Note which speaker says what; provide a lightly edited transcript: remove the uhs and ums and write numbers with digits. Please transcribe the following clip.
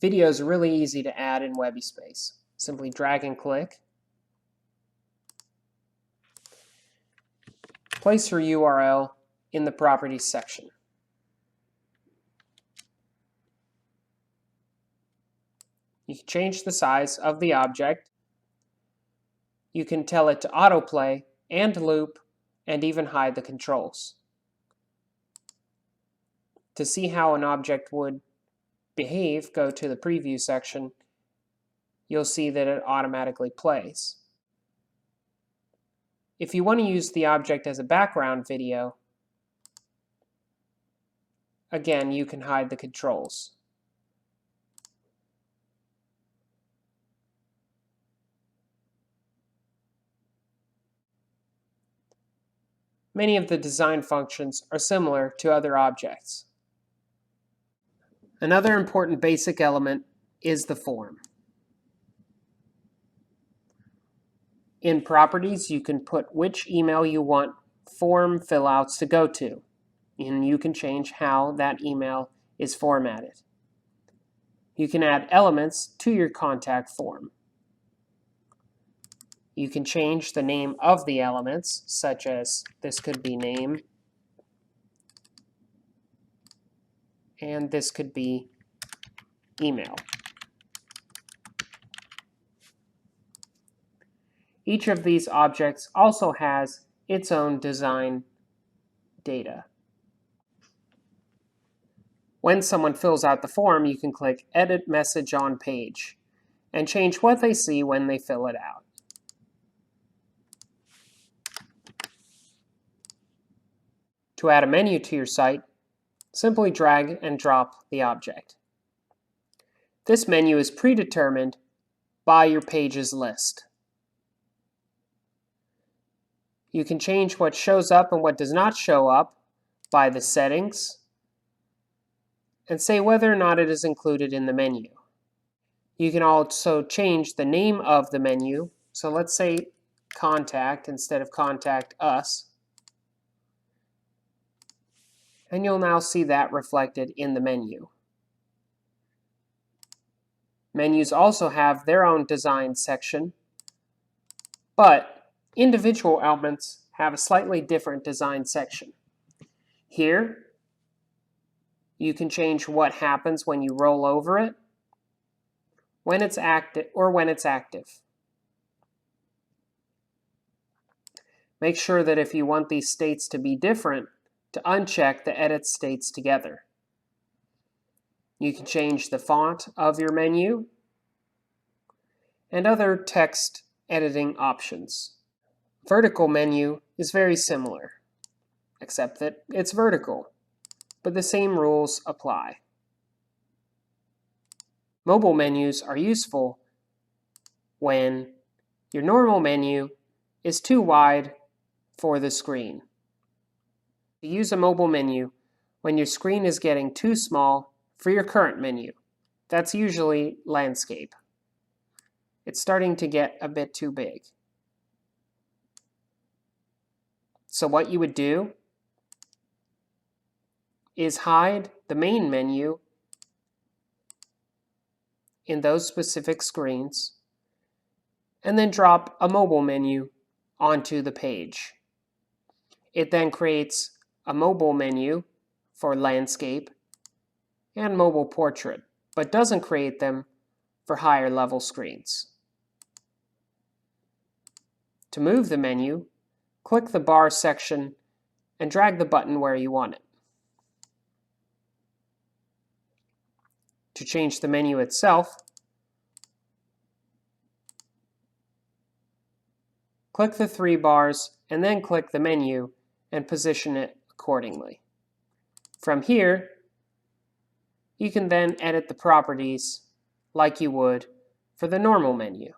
Speaker 1: Videos are really easy to add in Webyspace. Simply drag and click. Place your URL in the Properties section. You can change the size of the object. You can tell it to autoplay and loop and even hide the controls. To see how an object would behave, go to the preview section. You'll see that it automatically plays. If you want to use the object as a background video, again, you can hide the controls. Many of the design functions are similar to other objects. Another important basic element is the form. In Properties, you can put which email you want form fillouts to go to, and you can change how that email is formatted. You can add elements to your contact form. You can change the name of the elements, such as this could be name, and this could be email. Each of these objects also has its own design data. When someone fills out the form, you can click Edit Message on Page and change what they see when they fill it out. To add a menu to your site, simply drag and drop the object. This menu is predetermined by your pages list. You can change what shows up and what does not show up by the settings and say whether or not it is included in the menu. You can also change the name of the menu. So let's say Contact instead of Contact Us. And you'll now see that reflected in the menu. Menus also have their own design section, but individual elements have a slightly different design section. Here, you can change what happens when you roll over it, when it's active, or when it's active. Make sure that if you want these states to be different, to uncheck the edit states together. You can change the font of your menu and other text editing options. Vertical menu is very similar, except that it's vertical, but the same rules apply. Mobile menus are useful when your normal menu is too wide for the screen. To use a mobile menu when your screen is getting too small for your current menu. That's usually landscape. It's starting to get a bit too big. So what you would do is hide the main menu in those specific screens and then drop a mobile menu onto the page. It then creates a mobile menu for landscape and mobile portrait, but doesn't create them for higher level screens. To move the menu, click the bar section and drag the button where you want it. To change the menu itself, click the three bars and then click the menu and position it accordingly. From here, you can then edit the properties like you would for the normal menu.